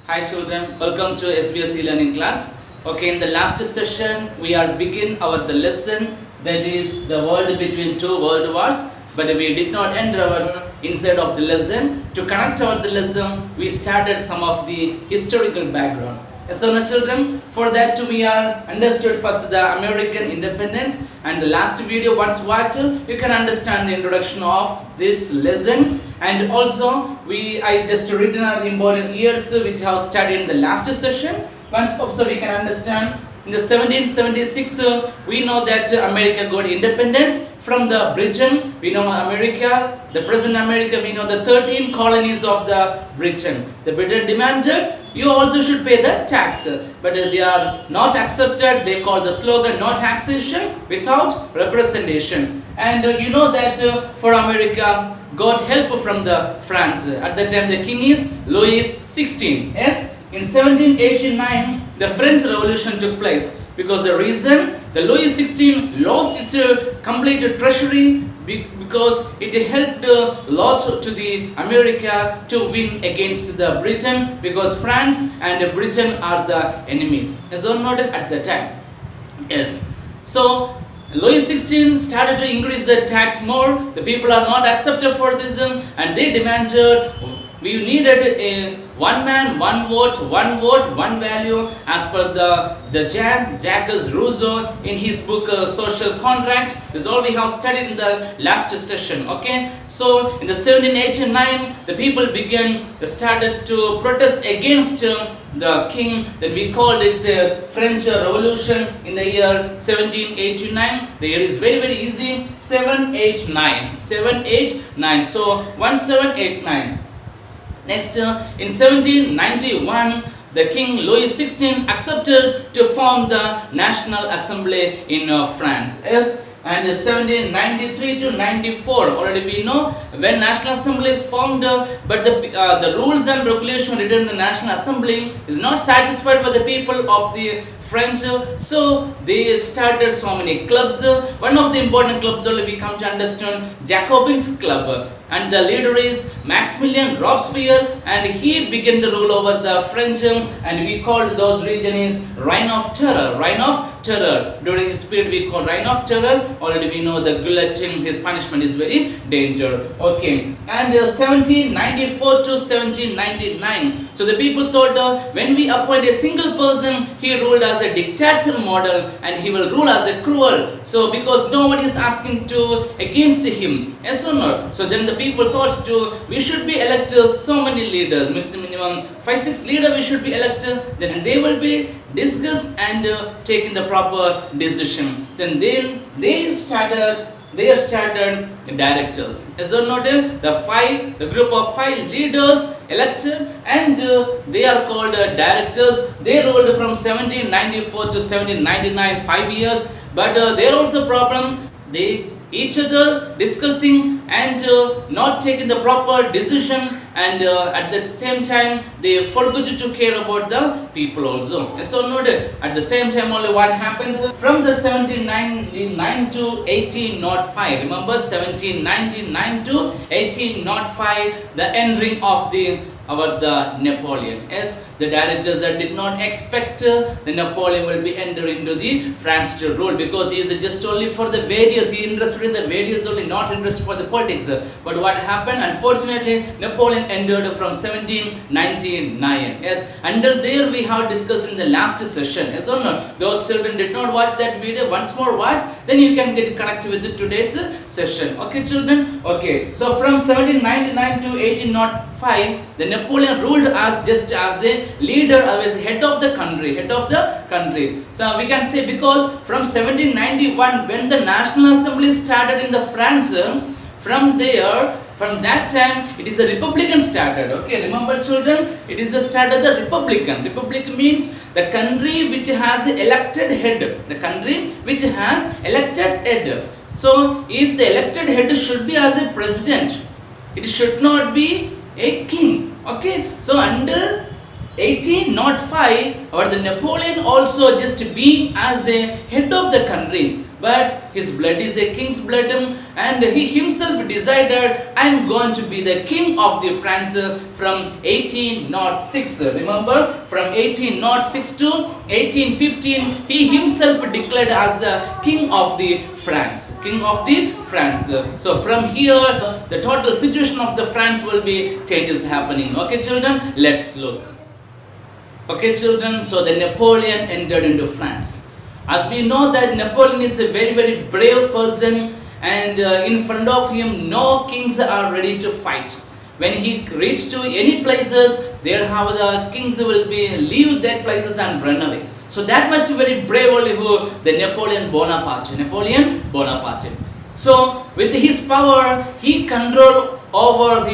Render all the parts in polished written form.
Hi children, welcome to SBS e-learning class. Okay, in the last session we are begin our the lesson that is the world between two world wars, but we did not end our inside of the lesson. To connect our the lesson, we started some of the historical background. So now children, for that we are understood first the American independence, and the last video once watch you can understand the introduction of this lesson, and also I just written out the important years which I have studied in the last session. Once also we can understand in the 1776 we know that America got independence from the Britain. We know America, the present America, we know the 13 colonies of the Britain. The Britain demanded you also should pay the tax, but they are not accepted. They call the slogan no taxation without representation. And you know that for America got help from the France. At that time the king is Louis XVI. Yes, in 1789 the French Revolution took place, because the reason the Louis XVI lost its complete treasury because it helped a lot to the America to win against the Britain, because France and Britain are the enemies. As or not at the time. Yes. So Louis XVI started to increase the tax more. The people are not accepted for this, and they demanded we needed a one man, one vote, one value, as per the Jacques Rousseau in his book Social Contract. This is all we have studied in the last session. Okay, so in the 1789 the people started to protest against the king. Then we called it a French Revolution in the year 1789. The year is very easy, 789. So 1789. Next, in 1791, the King Louis XVI accepted to form the National Assembly in France. Yes, and 1793 to 94, already we know when National Assembly formed, but the rules and regulation written in the National Assembly is not satisfied by the people of the French, so they started so many clubs. One of the important clubs only we come to understand, Jacobins Club, and the leader is Maximilien Robespierre, and he began the rule over the French, and we called those region is Reign of Terror. During his period we call Reign of Terror. Already we know the guillotine, his punishment is very danger. Okay, and 1794 to 1799. So the people thought when we appoint a single person, he ruled as a dictator model, and he will rule as a cruel. So because no one is asking to against him, yes or not? So then the people thought we should be elected so many leaders, minimum 5-6 leaders we should be elected. Then they will be discussed and taking the proper decision. Then they started directors. As or not, the group of 5 leaders elected, and they are called directors. They ruled from 1794 to 1799, 5 years. But there also problem. They each other discussing and not taking the proper decision, and at the same time they forgot to care about the people also. So note, at the same time only what happens from the 1799 to 1805. Remember 1799 to 1805, the entering of the Napoleon. Yes, the directors that did not expect the Napoleon will be entering into the France to rule, because he is just only for the various, he interested in the various only, not interested for the politics. But what happened, unfortunately Napoleon entered from 1799. Yes, until there we have discussed in the last session. Yes or no? Those children did not watch that video, once more watch, then you can get connected with today's session. Okay children? Okay, so from 1799 to 1805, the Napoleon ruled as just as a leader, as head of the country. So we can say, because from 1791 when the National Assembly started in the France, from that time it is a Republican started. Okay, remember children, it is the started the Republican. Republic means the country which has elected head. So if the elected head should be as a president, it should not be a king. Okay, so until 1805, the Napoleon also just being as a head of the country, but his blood is a king's blood, and he himself decided, I am going to be the king of the France from 1806. Remember, from 1806 to 1815, he himself declared as the king of the France. King of the France. So from here, the total situation of the France will be changes happening. Okay, children, let's look. Okay, children, so the Napoleon entered into France. As we know that Napoleon is a very, very brave person, and in front of him, no kings are ready to fight. When he reached to any places, there how the kings will be leave that places and run away. So that much very brave only who the Napoleon Bonaparte. Napoleon Bonaparte. So with his power, he control over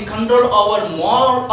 more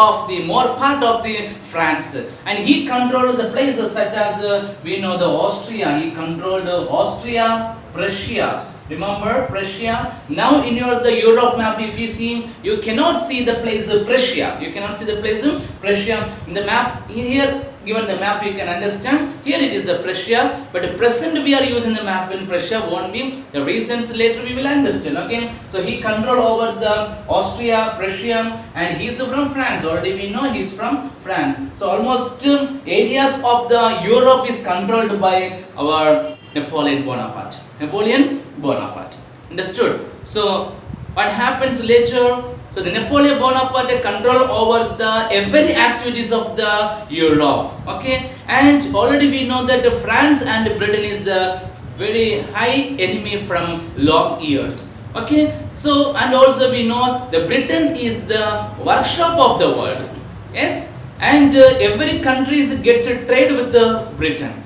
part of the France, and he controlled the places such as we know the Austria. He controlled Austria, Prussia. Remember Prussia? Now in the Europe map, if you see, you cannot see the place Prussia. You cannot see the place Prussia in the map. Here, given the map, you can understand. Here it is the Prussia, but at present we are using the map in Prussia. Won't be the reasons later we will understand. Okay, so he controlled over the Austria, Prussia, and he's from France. Already we know he's from France. So almost areas of the Europe is controlled by our Napoleon Bonaparte. Napoleon Bonaparte. Understood? So what happens later? So the Napoleon Bonaparte control over the every activities of the Europe. Okay, and already we know that France and Britain is the very high enemy from long years. Okay, so and also we know the Britain is the workshop of the world. Yes, and every country gets a trade with the Britain.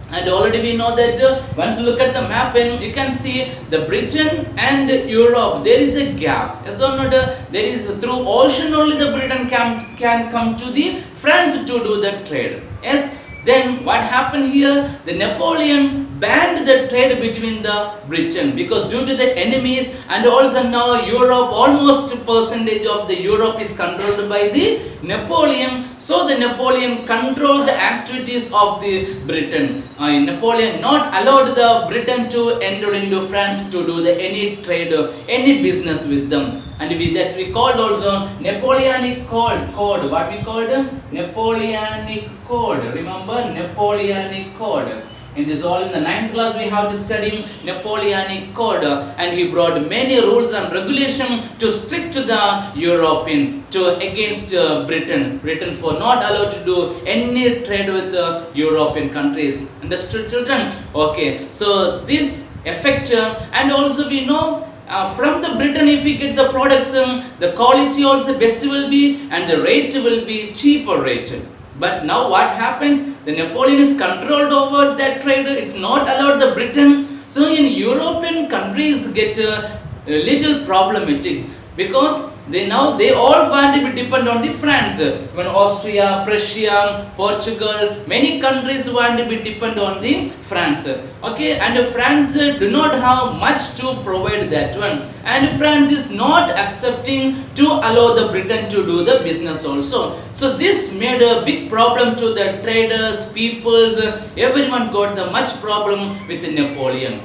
And already we know that once you look at the map, and you can see the Britain and Europe, there is a gap. Yes or not? There is through ocean only the Britain can come to the France to do the trade. Yes. Then what happened here? The Napoleon banned the trade between the Britain because due to the enemies, and also now Europe, almost percentage of the Europe is controlled by the Napoleon. So the Napoleon controlled the activities of the Britain. Napoleon not allowed the Britain to enter into France to do the any trade, any business with them. And we called also Napoleonic Code. What we called? Napoleonic Code. Remember Napoleonic Code. In this all in the 9th class we have to study Napoleonic Code, and he brought many rules and regulation to strict to the European to against Britain. Britain for not allowed to do any trade with the European countries. Understood, children? Okay. So this effect and also we know. From the Britain, if we get the products, the quality also best will be, and the rate will be cheaper rate. But now what happens? The Napoleon is controlled over that trade. It's not allowed the Britain. So in European countries get a little problematic because they all want to be dependent on the France. When Austria, Prussia, Portugal, many countries want to be dependent on the France. Okay, and France do not have much to provide that one. And France is not accepting to allow the Britain to do the business also. So this made a big problem to the traders, peoples, everyone got the much problem with Napoleon.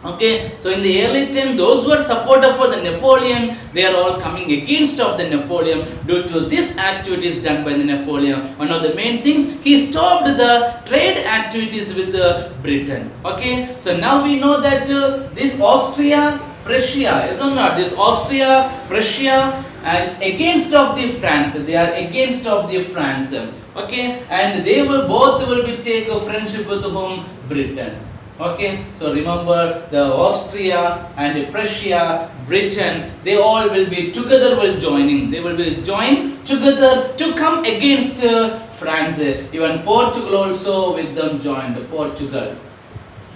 Okay, so in the early time, those who were supporter for the Napoleon, they are all coming against of the Napoleon due to these activities done by the Napoleon. One of the main things, he stopped the trade activities with the Britain. Okay, so now we know that this Austria, Prussia, is or not? This Austria, Prussia is against of the France. They are against of the France. Okay, and they will both will be take a friendship with whom? Britain. Okay, so remember the Austria and Prussia, Britain, they all will be together will joining. They will be joined together to come against France. Even Portugal also with them joined. Portugal.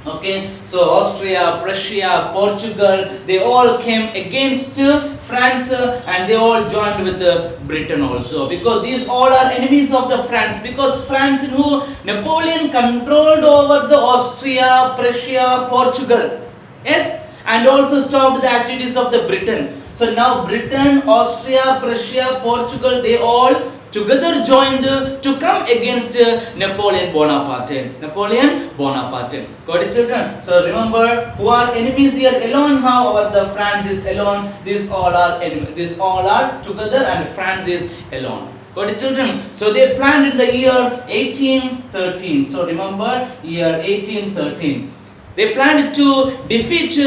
Okay, so Austria, Prussia, Portugal, they all came against France and they all joined with Britain also, because these all are enemies of the France, because France in who Napoleon controlled over the Austria, Prussia, Portugal. Yes, and also stopped the activities of the Britain. So now Britain, Austria, Prussia, Portugal, they all together joined to come against Napoleon Bonaparte. Napoleon Bonaparte. Got it, children? So remember, who are enemies here alone? How our the France is alone? These all are enemies. These all are together, and France is alone. Got it, children? So they planned in the year 1813. So remember, year 1813. They planned to defeat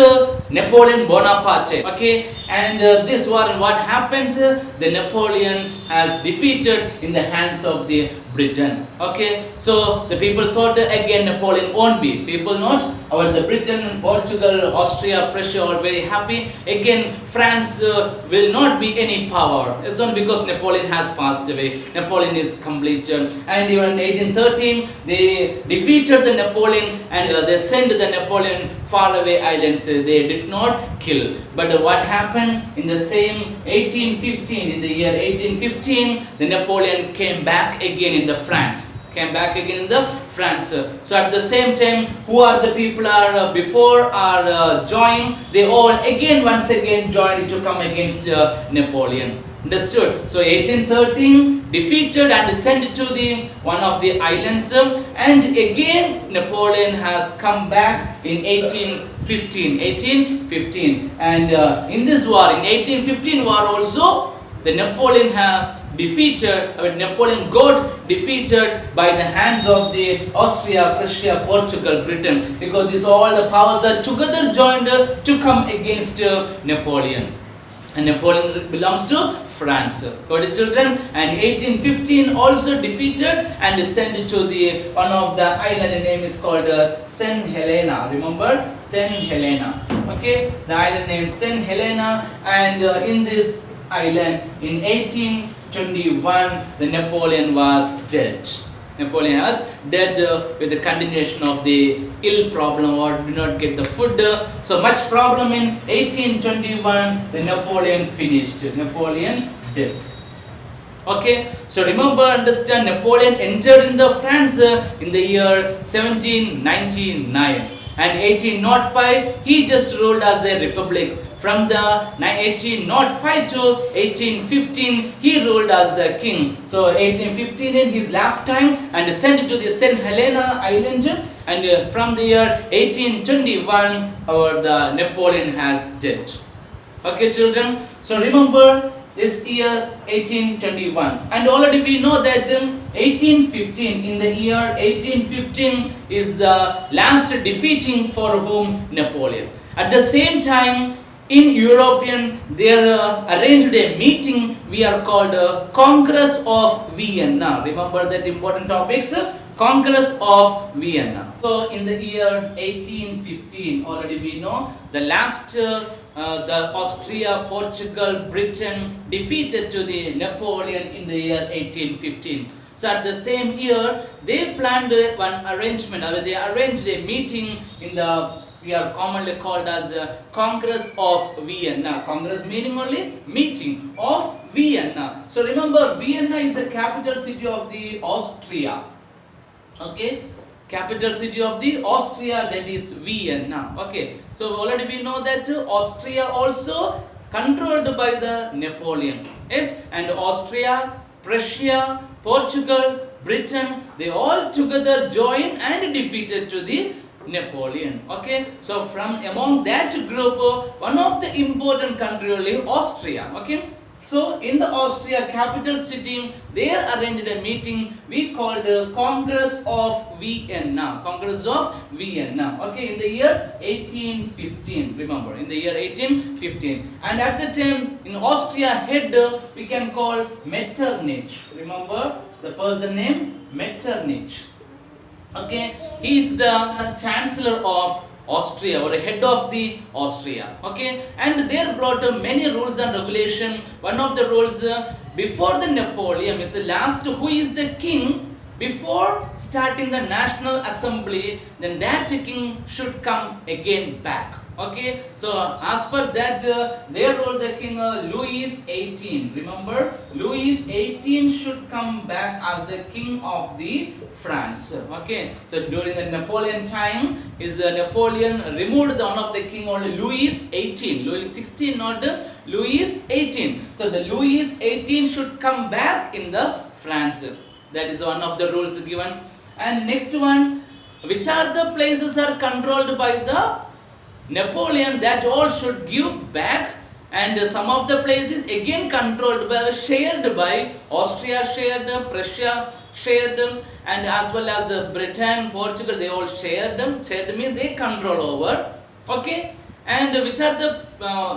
Napoleon Bonaparte. Okay, and this war, and what happens? The Napoleon has defeated in the hands of the Britain. Okay, so the people thought again Napoleon won't be. People not our the Britain, Portugal, Austria, Prussia are very happy. Again, France will not be any power. It's not because Napoleon has passed away. Napoleon is completed. And even in 1813, they defeated the Napoleon and they sent the Napoleon far away islands. They did not kill. But what happened in the same 1815? In the year 1815, the Napoleon came back again in the France. Came back again in the France. So at the same time, who are the people are before are joined? They all again once again joined to come against Napoleon. Understood? So 1813 defeated and sent to the one of the islands, and again Napoleon has come back in 1815. And in this war, in 1815 war also, the Napoleon has defeated, Napoleon got defeated by the hands of the Austria, Prussia, Portugal, Britain, because these all the powers are together joined to come against Napoleon. And Napoleon belongs to France. Got it, children? And 1815 also defeated and sent to the one of the island name is called Saint Helena. Remember Saint Helena. Okay, the island name Saint Helena, and in this island in 1821 the Napoleon was dead. Napoleon was dead with the continuation of the ill problem, or do not get the food. So much problem in 1821 the Napoleon finished. Napoleon dead. Okay, so remember, understand, Napoleon entered in the France in the year 1799, and 1805 he just ruled as a republic. From the 1805 to 1815 he ruled as the king. So 1815 in his last time, and sent to the Saint Helena island, and from the year 1821 the Napoleon has died. Okay, children, so remember this year 1821, and already we know that 1815, in the year 1815 is the last defeating for whom? Napoleon. At the same time, in European, they arranged a meeting we are called Congress of Vienna. Remember that important topics? Congress of Vienna. So in the year 1815, already we know the last the Austria, Portugal, Britain defeated to the Napoleon in the year 1815. So at the same year they planned one arrangement, they arranged a meeting in the we are commonly called as Congress of Vienna. Congress meaning only meeting of Vienna. So remember, Vienna is the capital city of the Austria. Okay, capital city of the Austria, that is Vienna. Okay, so already we know that Austria also controlled by the Napoleon. Yes, and Austria, Prussia, Portugal, Britain, they all together joined and defeated to the Napoleon. Okay, so from among that group, one of the important country only Austria. Okay, so in the Austria capital city, they arranged a meeting we called Congress of Vienna. Congress of Vienna. Okay, in the year 1815. Remember, in the year 1815, and at the time in Austria head we can call Metternich. Remember the person name Metternich. Okay, he is the chancellor of Austria, or head of the Austria. Okay, and they brought many rules and regulation. One of the rules before the Napoleon is the last who is the king. Before starting the National Assembly, then that king should come again back. Okay, so as per that, they ruled the king Louis XVIII. Remember, Louis XVIII should come back as the king of the France. Okay, so during the Napoleon time, is the Napoleon removed the one of the king only Louis XVIII. Louis XVI, not Louis XVIII. So the Louis XVIII should come back in the France. That is one of the rules given. And next one, which are the places are controlled by the Napoleon, that all should give back, and some of the places again controlled by, shared by Austria, shared, Prussia shared, and as well as Britain, Portugal, they all shared. Shared means they control over. Okay, and which are the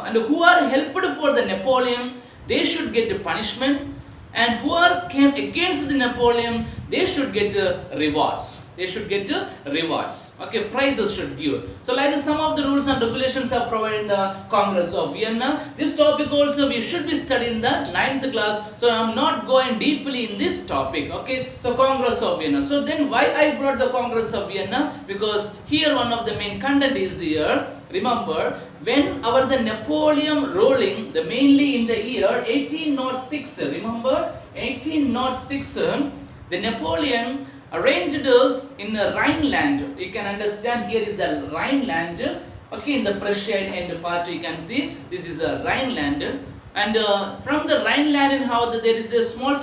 and who are helped for the Napoleon, they should get punishment, and who are came against the Napoleon, they should get rewards. They should get rewards. Okay, prizes should give. So like some of the rules and regulations are provided in the Congress of Vienna. This topic also we should be studying in the 9th class. So I am not going deeply in this topic. Okay, so Congress of Vienna. So then why I brought the Congress of Vienna? Because here one of the main content is here. Remember, when the Napoleon ruling, the mainly in the year 1806, remember 1806, the Napoleon arranged us in the Rhineland. You can understand here is the Rhineland. Okay, in the Prussian end part you can see this is the Rhineland. And from the Rhineland and how there is a small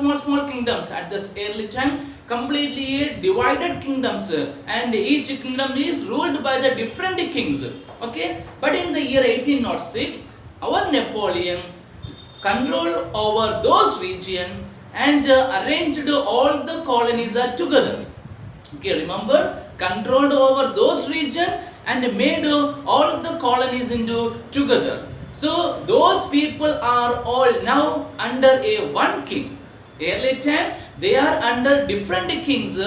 kingdoms at this early time, completely divided kingdoms, and each kingdom is ruled by the different kings. Okay, but in the year 1806, our Napoleon control over those region and arranged all the colonies are together. Okay, remember, controlled over those region and made all the colonies into together. So those people are all now under a one king. Early time they are under different kings,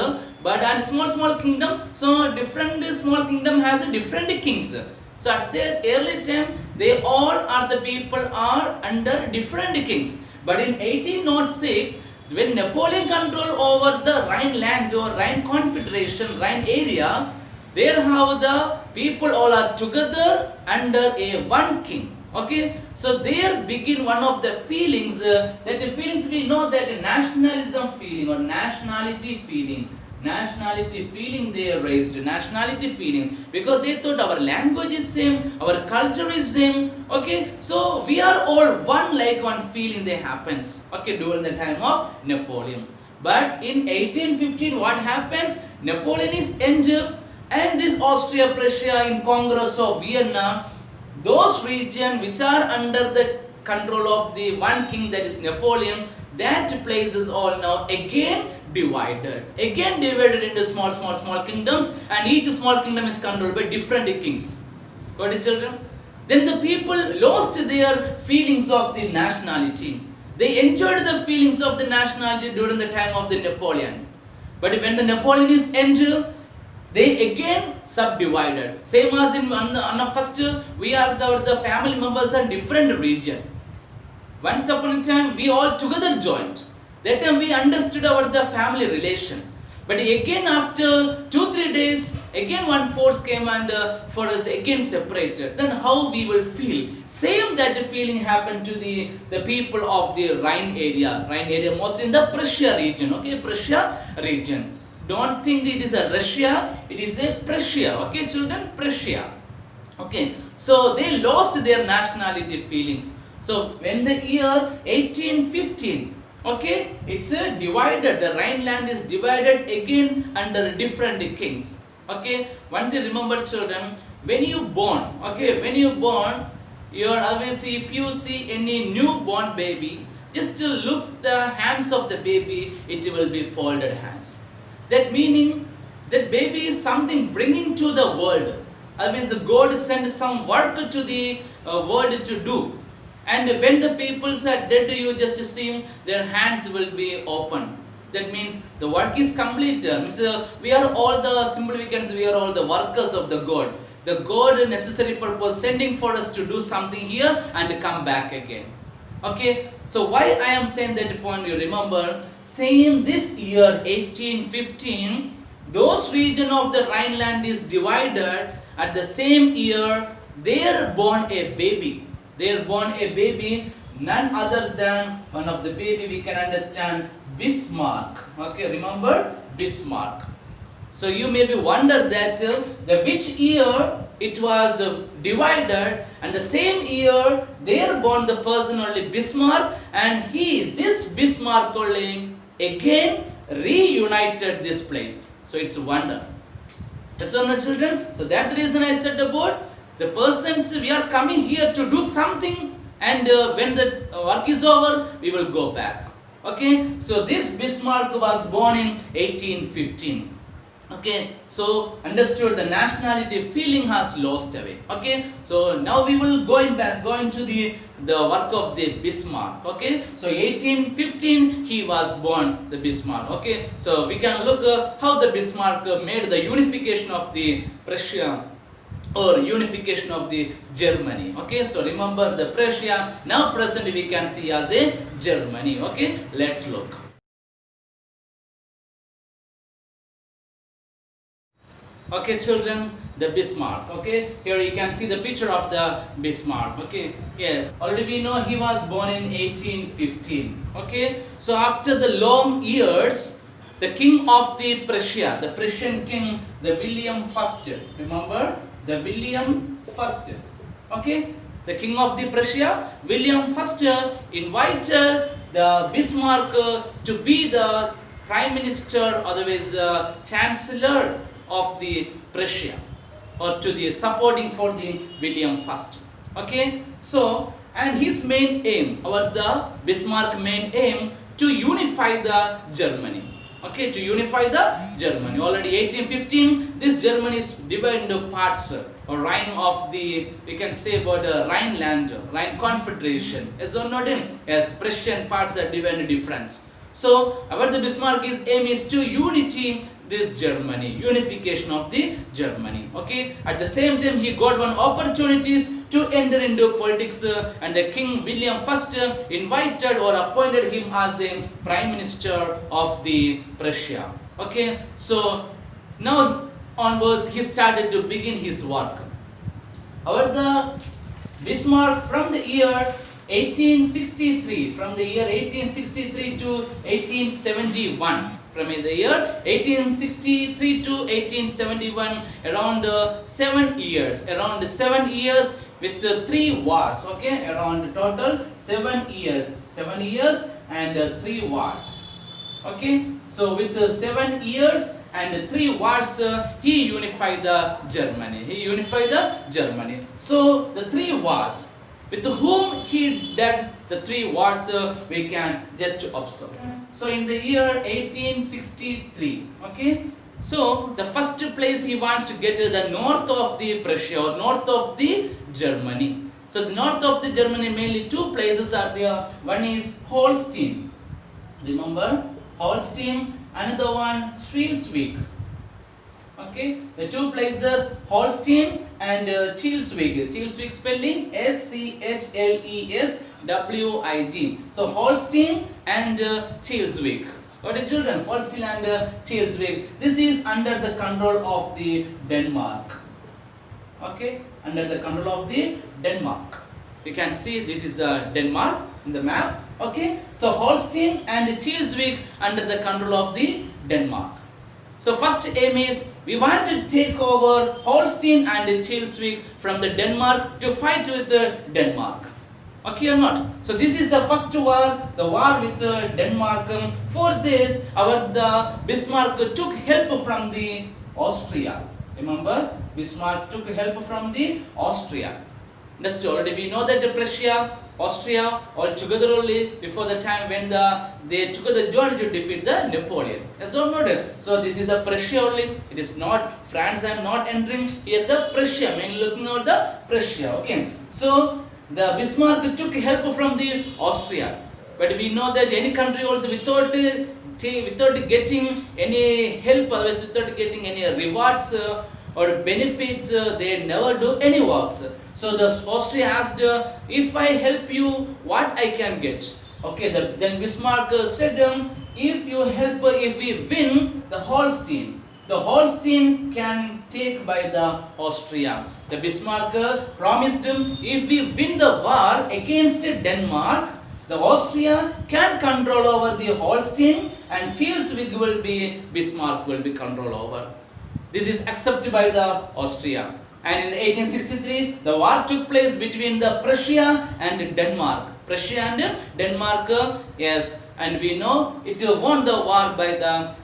but and small kingdom. So different small kingdom has a different kings. So at their early time they all are the people are under different kings. But in 1806, when Napoleon controlled over the Rhineland or Rhine Confederation, Rhine area, there how the people all are together under a one king. Okay, so there begin one of the feelings, that the feelings we know that nationalism feeling or nationality feeling they raised, nationality feeling, because they thought our language is same, our culture is same. Okay, so we are all one, like one feeling that happens. Okay, during the time of Napoleon. But in 1815 what happens? Napoleon is ended, and this Austria Prussia in Congress of Vienna, those regions which are under the control of the one king, that is Napoleon, that places all now again divided into small kingdoms, and each small kingdom is controlled by different kings. Got it, children? Then the people lost their feelings of the nationality. They enjoyed the feelings of the nationality during the time of the Napoleon. But when the Napoleon is ended, they again subdivided. Same as in on the first, we are the family members are different region. Once upon a time, we all together joined. That time we understood the family relation. But again after 2-3 days, again one force came and for us again separated. Then how we will feel? Same that feeling happened to the people of the Rhine area. Rhine area mostly in the Prussia region. Okay, Prussia region. Don't think it is a Russia, it is a Prussia. Okay, children, Prussia. Okay, so they lost their nationality feelings. So when the year 1815, okay, it's divided, the Rhineland is divided again under different kings. Okay, one thing remember, children, when you born, okay, when you born, you are always, if you see any newborn baby, just look the hands of the baby, it will be folded hands. That meaning that baby is something bringing to the world. Always God sends some work to the world to do. And when the people are dead, you just see their hands will be open. That means the work is complete. We are all the simple weekends, we are all the workers of the God. The God necessary purpose sending for us to do something here and come back again. Okay, so why I am saying that point, you remember, same this year 1815, those region of the Rhineland is divided. At the same year, they are born a baby. They are born a baby, none other than one of the baby we can understand, Bismarck. Okay, remember Bismarck. So you may be wonder that the which year it was divided, and the same year they are born the person only Bismarck, and this Bismarck only again reunited this place. So it's a wonder. Yes or no, children? So that's the reason I said about the persons, we are coming here to do something, and when the work is over, we will go back. Okay, so this Bismarck was born in 1815. Okay, so understood, the nationality feeling has lost away. Okay, so now we will going to the work of the Bismarck. Okay, so 1815 he was born, the Bismarck. Okay, so we can look how the Bismarck made the unification of the Prussia or unification of the Germany. Okay, so remember the Prussia, now present we can see as a Germany. Okay, let's look. Okay, children, the Bismarck. Okay, here you can see the picture of the Bismarck. Okay, yes, already we know he was born in 1815. Okay, so after the long years, the king of the Prussia, the Prussian king, the William I, remember the William I. Okay, the king of the Prussia, William I, invited the Bismarck to be the prime minister, otherwise chancellor of the Prussia, or to the supporting for the William I. Okay, so and his main aim, the Bismarck main aim, to unify the Germany. Okay, to unify the Germany. Already 1815, this Germany is divided into parts, or Rhine of the, we can say about Rhineland, Rhine Confederation. Yes or not? Yes, Prussian parts are divided into different. So, about the Bismarck's aim is to unity this Germany, unification of the Germany. Okay, at the same time he got one opportunities to enter into politics, and the King William I invited or appointed him as a prime minister of the Prussia. Okay, so now onwards he started to begin his work. However, the Bismarck from the year 1863, from the year 1863 to 1871, from the year 1863 to 1871, around 7 years, with 3 wars. Okay, around total 7 years, and 3 wars. Okay, so with 7 years and 3 wars, he unified the Germany. So the 3 wars, with whom he did the 3 wars, we can just observe. So in the year 1863, okay, so the first place he wants to get to the north of the Prussia, or north of the Germany. So the north of the Germany, mainly 2 places are there. One is Holstein, remember Holstein, another one Schleswig. Okay, the 2 places Holstein and Schleswig. Schleswig spelling Schleswig. So Holstein and Schleswig. Okay, children, Holstein and Schleswig. This is under the control of the Denmark. Okay, under the control of the Denmark. You can see this is the Denmark in the map. Okay, so Holstein and Schleswig under the control of the Denmark. So first aim is we want to take over Holstein and Schleswig from the Denmark to fight with the Denmark. Okay or not? So this is the first war, the war with Denmark. For this, the Bismarck took help from the Austria. Remember, Bismarck took help from the Austria. Next, already we know that Prussia, Austria, all together only before the time when they together joined to defeat the Napoleon. Yes or not? So this is the Prussia only. It is not France. I am not entering here. The Prussia, mainly looking at the Prussia. Okay. So the Bismarck took help from the Austria, but we know that any country also without getting any help, otherwise without getting any rewards or benefits, they never do any works. So the Austria asked, if I help you, what I can get? Okay, then Bismarck said, if you help, if we win the Holstein can take by the Austria. The Bismarck promised him, if we win the war against Denmark, the Austria can control over the Holstein, and Schleswig will be, Bismarck will be control over. This is accepted by the Austria. And in 1863, the war took place between the Prussia and Denmark. Prussia and Denmark, yes, and we know it won the war by the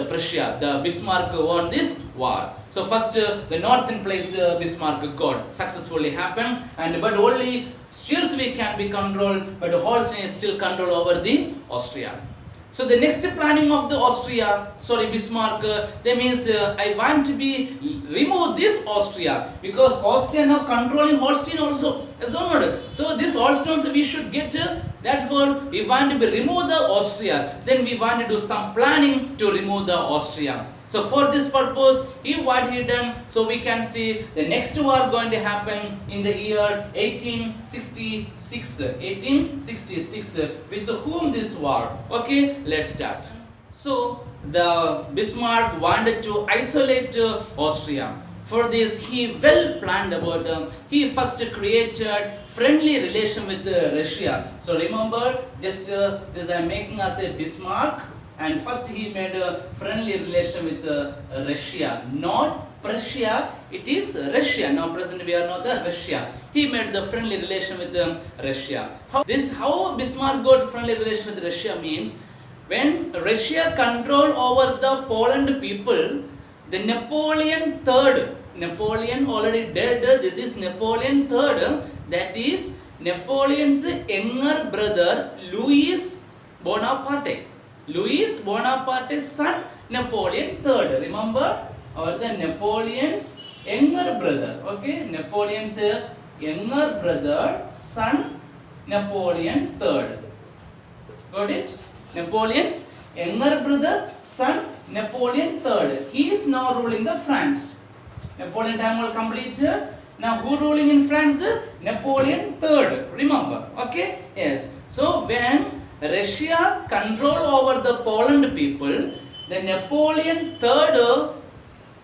Prussia. The Bismarck won this war. So first the northern place Bismarck got successfully happened, and but only Schleswig can be controlled, but Holstein is still control over the Austria. So the next planning of the Bismarck, that means I want to be remove this Austria, because Austria now controlling Holstein also. So this also we should get, therefore we want to be remove the Austria. Then we want to do some planning to remove the Austria. So for this purpose, what he done, so we can see the next war going to happen in the year 1866. 1866. With whom this war? Okay, let's start. So the Bismarck wanted to isolate Austria. For this, he well planned about. He first created friendly relation with Russia. So remember, just this I am making as a Bismarck. And first he made a friendly relation with Russia, not Prussia, it is Russia. Now present we are not the Russia. He made the friendly relation with Russia. How Bismarck got friendly relation with Russia means, when Russia control over the Poland people, the Napoleon III, Napoleon already dead, this is Napoleon III, that is Napoleon's younger brother Louis Bonaparte. Louis Bonaparte's son Napoleon III. Remember, or the Napoleon's younger brother. Okay, Napoleon's younger brother, son Napoleon III. Got it? Napoleon's younger brother, son Napoleon III. He is now ruling the France. Napoleon time will complete. Now who ruling in France? Napoleon III. Remember? Okay? Yes. So when Russia control over the Poland people, the Napoleon III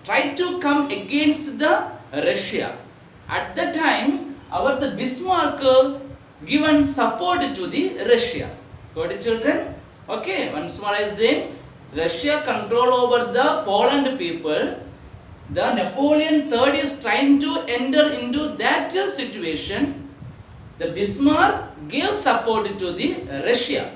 tried to come against the Russia. At the time, the Bismarck given support to the Russia. Got it, children? Okay, once more I say, Russia control over the Poland people. The Napoleon III is trying to enter into that situation. The Bismarck gave support to the Russia.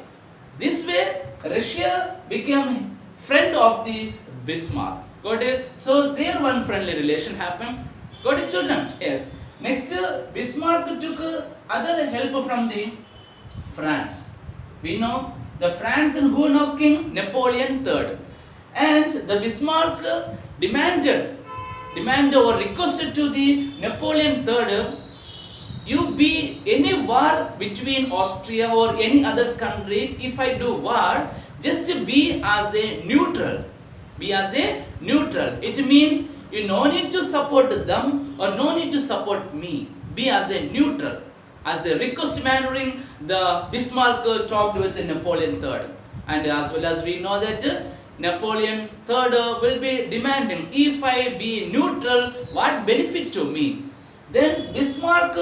This way, Russia became friend of the Bismarck. Got it? So there one friendly relation happened. Got it, children? Yes. Next, Bismarck took other help from the France. We know the France and who now king? Napoleon III. And the Bismarck demanded or requested to the Napoleon III, you be any war between Austria or any other country, if I do war, just be as a neutral. Be as a neutral. It means you no need to support them or no need to support me. Be as a neutral. As the request maneuvering, the Bismarck talked with Napoleon III. And as well as we know that Napoleon III will be demanding, if I be neutral, what benefit to me? Then Bismarck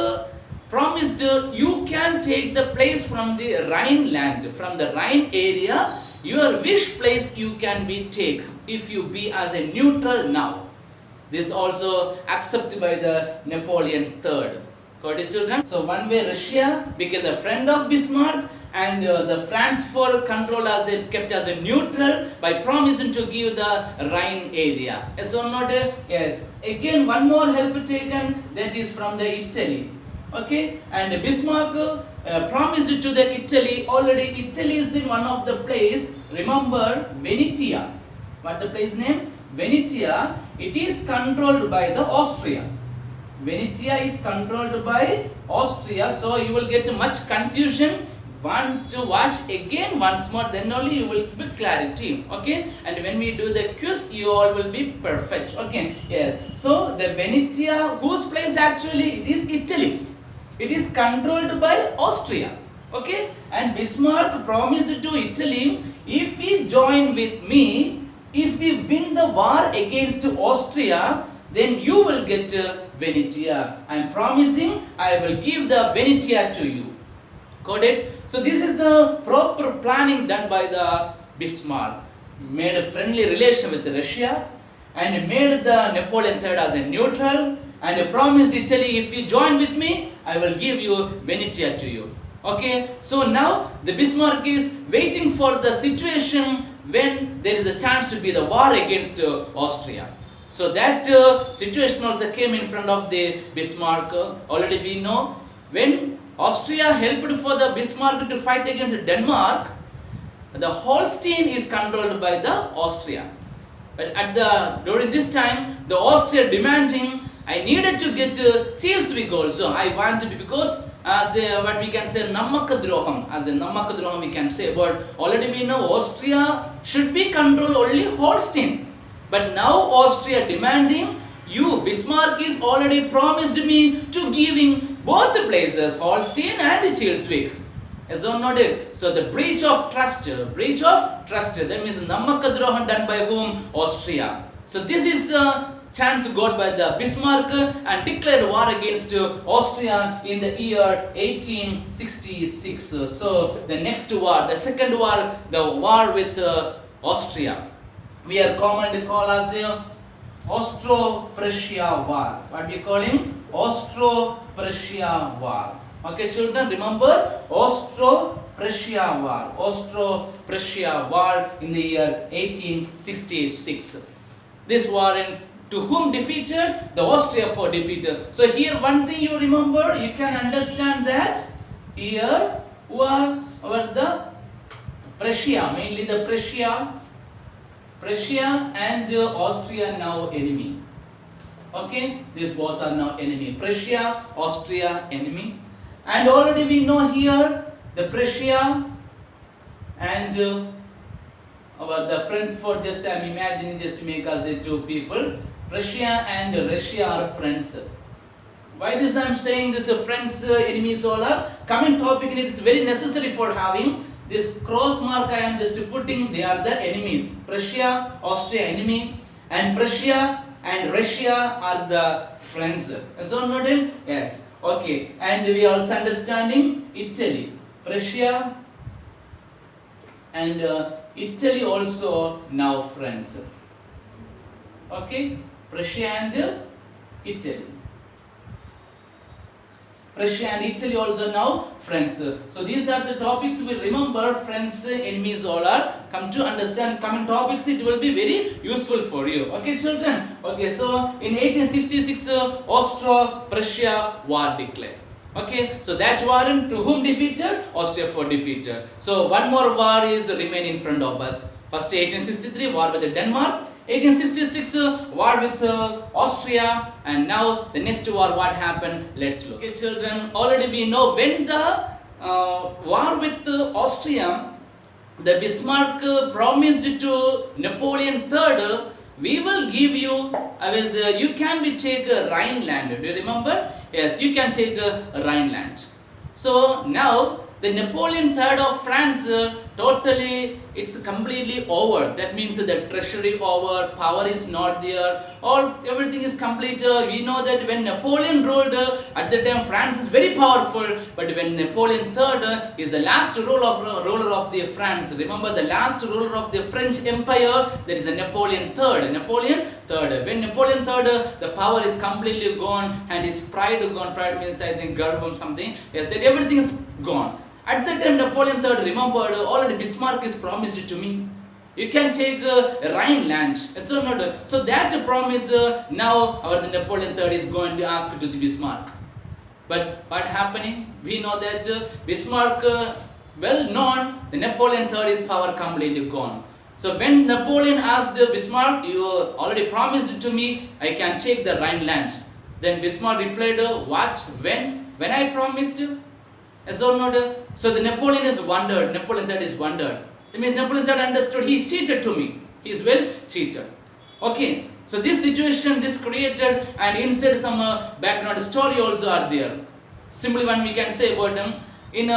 promised, you can take the place from the Rhineland, from the Rhine area, your wish place you can be take if you be as a neutral now. This also accepted by the Napoleon III. Got it, children? So one way Russia became a friend of Bismarck, and the France for control as kept as a neutral by promising to give the Rhine area. Yes or not? Yes. Again, one more help taken, that is from the Italy. Okay, and Bismarck promised to the Italy. Already Italy is in one of the place. Remember Venetia. What the place name? Venetia. It is controlled by the Austria. Venetia is controlled by Austria. So you will get much confusion. Want to watch again once more, then only you will be clarity. Okay, and when we do the quiz, you all will be perfect. Okay, yes. So the Venetia, whose place actually it is Italy's. It is controlled by Austria. Okay, and Bismarck promised to Italy, if we join with me, if we win the war against Austria, then you will get Venetia. I am promising I will give the Venetia to you. Got it? So this is the proper planning done by the Bismarck. Made a friendly relation with Russia and made the Napoleon III as a neutral and promised Italy, if you join with me, I will give you Venetia to you. Okay, so now the Bismarck is waiting for the situation when there is a chance to be the war against Austria. So that situation also came in front of the Bismarck. Already we know when Austria helped for the Bismarck to fight against Denmark, the Holstein is controlled by the Austria. But during this time, the Austria demanding, I needed to get Schleswig also. I want to be, because as what we can say Nammakadroham, as a Nammakadroham we can say, but already we know Austria should be controlled only Holstein. But now Austria demanding, you Bismarck is already promised me to giving both the places, Holstein and Schleswig. Yes or not? So the breach of trust, that means Nammakadroham done by whom? Austria. So this is the chance got by the Bismarck and declared war against Austria in the year 1866. So the next war, the second war, the war with Austria, we are commonly called as the Austro-Prussia war. What we call him? Austro-Prussia war. Okay, children, remember Austro-Prussia war. Austro-Prussia war in the year 1866. This war to whom defeated? The Austria for defeated. So here one thing you remember, you can understand that here who are the Prussia, mainly the Prussia and Austria now enemy. Okay, these both are now enemy. Prussia, Austria enemy. And already we know here the Prussia and the friends, for just I am imagining, just to make us two people. Prussia and Russia are friends. Why this I am saying this friends, enemies all are coming topic, and it is very necessary for having this cross mark I am just putting, they are the enemies. Prussia, Austria enemy, and Prussia and Russia are the friends. Is that not it? Yes. Okay, and we also understanding Italy, Prussia and Italy also now friends. Okay, Prussia and Italy. Prussia and Italy also now friends. So these are the topics we remember. Friends, enemies all are. Come to understand coming topics, it will be very useful for you. Okay, children. Okay, so in 1866 Austro-Prussia war declared. Okay, so that war to whom defeated? Austria for defeated. So one more war is remain in front of us. First 1863 war with Denmark. 1866 war with Austria, and now the next war what happened, let's look. Okay, children, already we know when the war with Austria, the Bismarck promised to Napoleon III, we will give you, you can be take Rhineland. Do you remember? Yes, you can take Rhineland. So now the Napoleon III of France, totally it's completely over. That means the treasury over, power is not there, everything is complete. We know that when Napoleon ruled, at the time France is very powerful, but when Napoleon III is the last ruler of the France, remember the last ruler of the French Empire, there is a Napoleon III. When Napoleon III, the power is completely gone and his pride gone. Pride means I think Garbam something. Yes, that everything is gone. At that time Napoleon III remembered, already Bismarck is promised to me. You can take Rhineland. So not. So that promise now the Napoleon III is going to ask to the Bismarck. But what happening? We know that Bismarck, well known, the Napoleon III is power completely gone. So when Napoleon asked Bismarck, you already promised to me, I can take the Rhineland. Then Bismarck replied, what? When I promised you? So not. So the Napoleon is wondered. Napoleon III is wondered. It means Napoleon III understood he is cheated to me. He is well cheated. Okay. So this situation, this created, and inside some background story also are there. Simply one we can say about them. In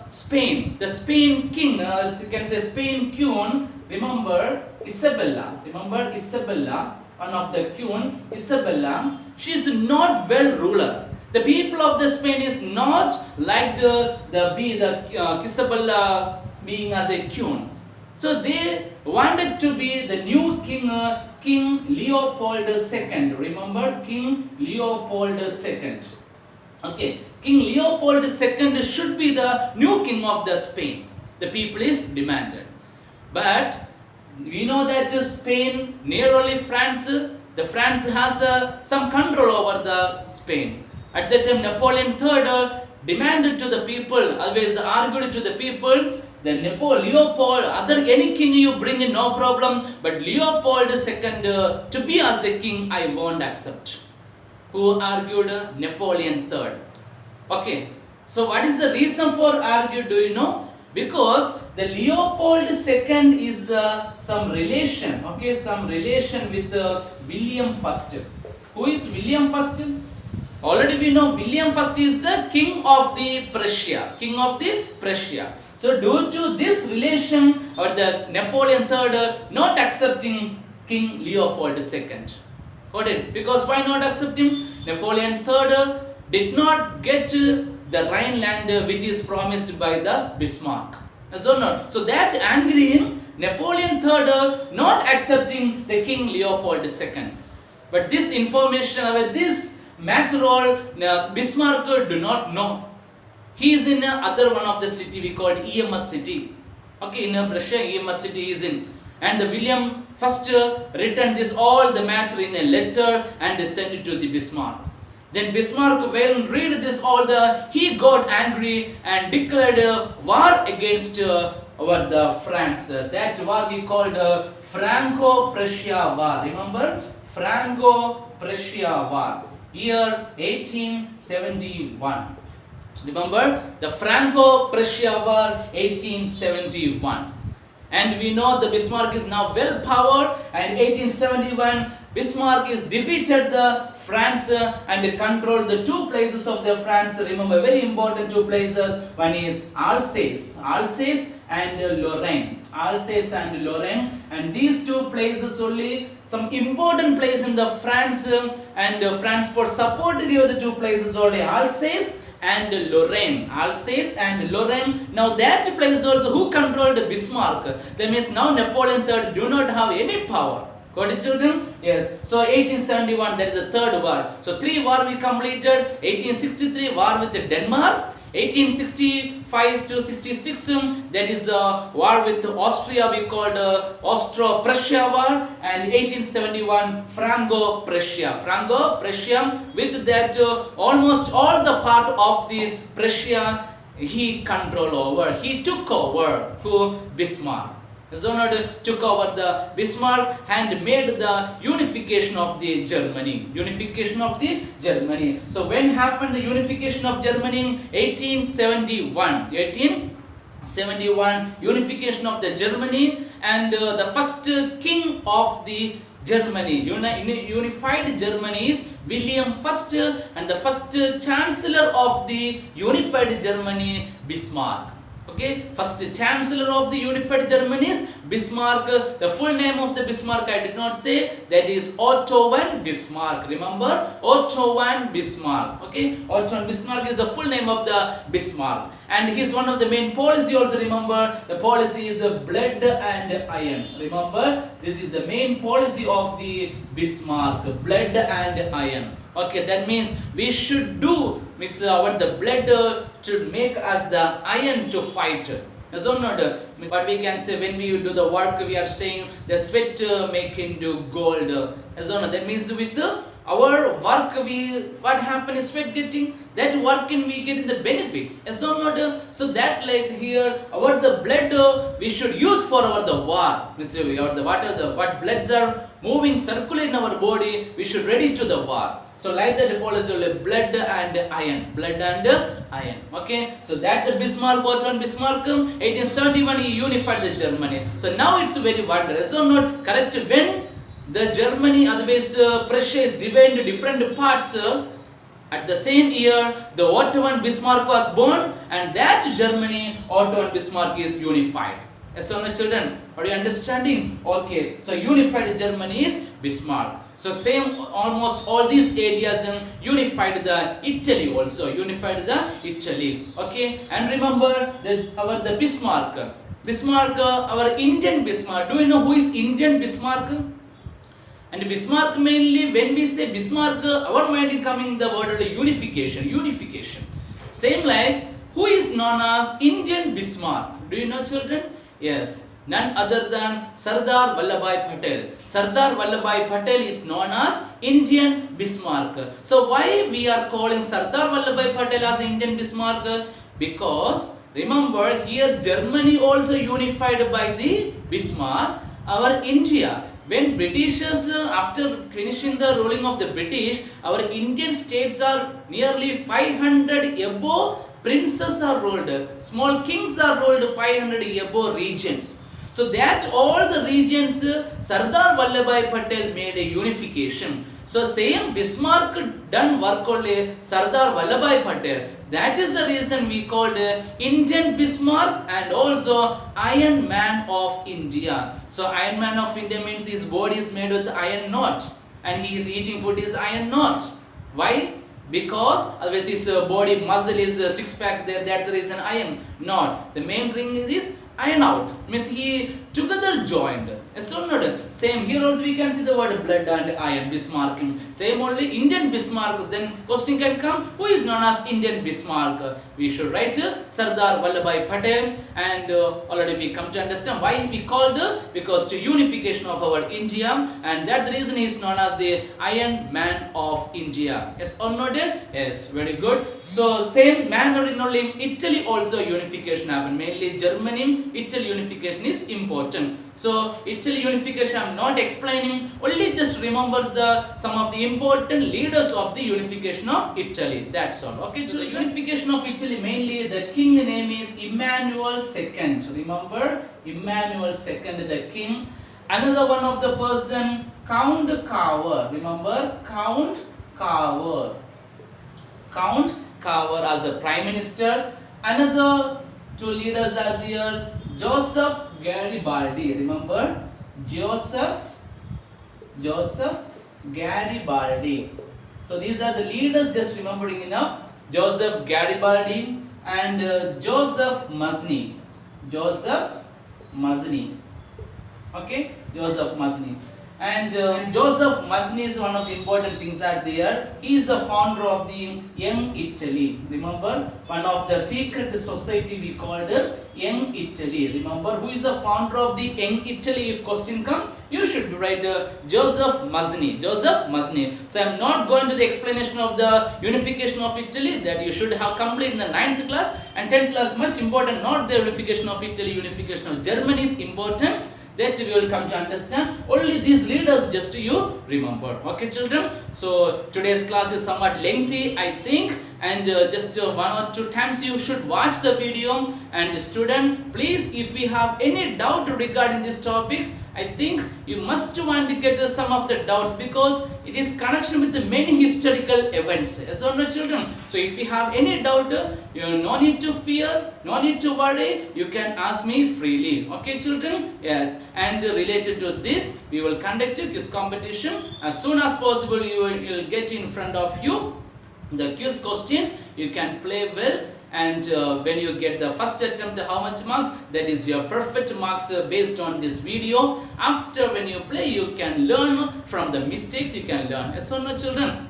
Spain, the Spain king, as you can say Spain queen, remember Isabella. Remember Isabella, one of the queen, Isabella. She is not well ruler. The people of the Spain is not like Isabella being as a queen. So they wanted to be the new king, King Leopold II. Remember King Leopold II. Okay, King Leopold II should be the new king of the Spain. The people is demanded. But we know that Spain, nearly France, the France has some control over the Spain. At that time, Napoleon III demanded to the people, always argued to the people, the Leopold, any king you bring in, no problem, but Leopold II to be as the king, I won't accept. Who argued? Napoleon III. Okay, so what is the reason for argue? Do you know? Because the Leopold II is some relation, okay, some relation with William I. Who is William I? Already we know William I is the king of the Prussia, king of the Prussia. So due to this relation, or the Napoleon III not accepting King Leopold II. Got it? Because why not accept him? Napoleon III did not get the Rhineland which is promised by the Bismarck. So not. So that angry Napoleon III not accepting the King Leopold II. But this information about this matter all Bismarck do not know. He is in other one of the city we called EMS city. Okay, in Prussia EMS city is in. And the William first written this all the matter in a letter and sent it to the Bismarck. Then Bismarck, when read this all he got angry and declared war against the France. That war we called Franco-Prussia War. Remember? Franco-Prussia War. Year 1871. Remember? The Franco-Prussia War 1871. And we know the Bismarck is now well powered, and 1871 Bismarck is defeated the France and controlled the two places of the France. Remember, very important two places. One is Alsace and Lorraine. Alsace and Lorraine, and these two places only some important place in the France, and France for support give the two places only Alsace and Lorraine. Alsace and Lorraine. Now that place also who controlled Bismarck? That means now Napoleon III do not have any power. Got it, children? Yes. So 1871, that is the third war. So three war we completed. 1863 war with Denmark. 1865 to 66, that is war with Austria we called Austro-Prussia war, and 1871 Franco-Prussia with that almost all the part of the Prussia he control over, he took over to Bismarck. Zonod took over the Bismarck and made the unification of the Germany. Unification of the Germany. So when happened the unification of Germany? 1871. 1871 unification of the Germany, and the first king of the Germany, unified Germany is William I, and the first chancellor of the unified Germany, Bismarck. Okay, first chancellor of the unified Germany is Bismarck. The full name of the Bismarck I did not say, that is Otto von Bismarck. Remember, Otto von Bismarck. Okay, Otto von Bismarck is the full name of the Bismarck, and he is one of the main policy also. Remember, the policy is blood and iron. Remember, this is the main policy of the Bismarck, blood and iron. Okay, that means we should do the blood should make us the iron to fight. So not what we can say, when we do the work, we are saying the sweat make into gold. So that means with our work, what happens is sweat getting, that work we get in the benefits. So not so that like here the blood we should use for the war. What bloods are moving, circulate in our body, we should ready to the war. So like that the policy will blood and iron. Blood and iron. Okay. So that the Bismarck, Otto von Bismarck, 1871 he unified the Germany. So now it's very wondrous. So not correct, when the Germany, otherwise Prussia is divided into different parts. At the same year, the Otto von Bismarck was born, and that Germany, Otto von Bismarck is unified. So now children, are you understanding? Okay. So unified Germany is Bismarck. So same, almost all these areas unified the Italy also, unified the Italy. Okay, and remember the Bismarck, our Indian Bismarck. Do you know who is Indian Bismarck? And Bismarck, mainly when we say Bismarck, our mind is coming the word unification. Same like, who is known as Indian Bismarck? Do you know, children? Yes, none other than Sardar Vallabhbhai Patel. Sardar Vallabhbhai Patel is known as Indian Bismarck. So why we are calling Sardar Vallabhbhai Patel as Indian Bismarck? Because remember here Germany also unified by the Bismarck. Our India, when Britishers after finishing the ruling of the British, our Indian states are nearly 500 above princes are ruled, small kings are ruled 500 above regions. So that all the regions Sardar Vallabhbhai Patel made a unification. So same Bismarck done work only Sardar Vallabhbhai Patel. That is the reason we called Indian Bismarck and also Iron Man of India. So Iron Man of India means his body is made with iron knot and he is eating food is iron knot. Why? Because otherwise his body muscle is six pack there, that's the reason iron knot. The main ring is iron out, means he together joined. So not same here also we can see the word blood and iron, Bismarck. Same only Indian Bismarck. Then question can come, who is known as Indian Bismarck? We should write Sardar Vallabhbhai Patel, and already we come to understand why we called because to unification of our India, and that the reason he is known as the Iron Man of India. Yes or not? Yes, very good. So same manner in only Italy also unification happened. Mainly Germany, Italy unification is important. So Italy unification I am not explaining, only just remember the some of the important leaders of the unification of Italy. That's all. Okay, so the unification of Italy, mainly the king name is Emmanuel II. Remember Emmanuel II, the king. Another one of the person, Count Cavour. Remember Count Cavour. Count Cavour as a prime minister. Another two leaders are there, Joseph Garibaldi. Remember Joseph Garibaldi. So these are the leaders, just remembering enough. Joseph Garibaldi and Joseph Mazzini. Okay, Joseph Mazzini. And Joseph Mazzini is one of the important things are there. He is the founder of the Young Italy. Remember, one of the secret society we called Young Italy. Remember, who is the founder of the Young Italy? If question come, you should write Joseph Mazzini. Joseph Mazzini. So I am not going to the explanation of the unification of Italy, that you should have complete in the 9th class and 10th class. Much important, not the unification of Italy, unification of Germany is important. That we will come to understand. Only these leaders just you remember. Okay, children. So today's class is somewhat lengthy, I think, and just one or two times you should watch the video. And student, please, if you have any doubt regarding these topics, I think you must want to get some of the doubts, because it is connection with the many historical events. Yes or no, children? So if you have any doubt, you no need to fear, no need to worry. You can ask me freely. Okay, children? Yes. And related to this, we will conduct a quiz competition. As soon as possible, you will get in front of you the quiz questions. You can play well. And when you get the first attempt, how much marks? That is your perfect marks based on this video. After when you play, you can learn from the mistakes. You can learn. Yes or no, children?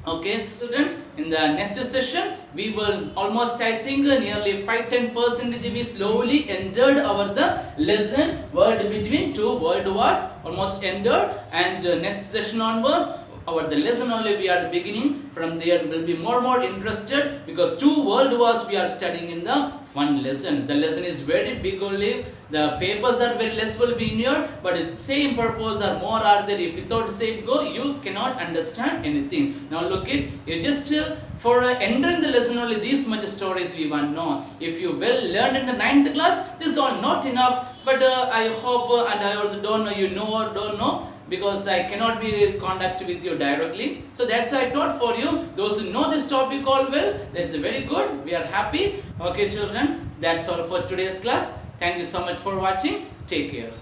Okay, children. In the next session, we will almost, I think, nearly 5-10% we slowly entered our the lesson world between two world wars. Almost entered, and next session onwards, our the lesson only we are beginning. From there will be more interested, because two world wars we are studying in the one lesson. The lesson is very big only. The papers are very less will be in here, but same purpose or more are there. If without say go, you cannot understand anything. Now look it, you just for entering the lesson only these much stories we want to know. If you well learned in the 9th class, this is all not enough. But I hope and I also don't know you know or don't know, because I cannot be contact with you directly. So that's why I taught for you. Those who know this topic all well, that's very good. We are happy. Okay, children, that's all for today's class. Thank you so much for watching. Take care.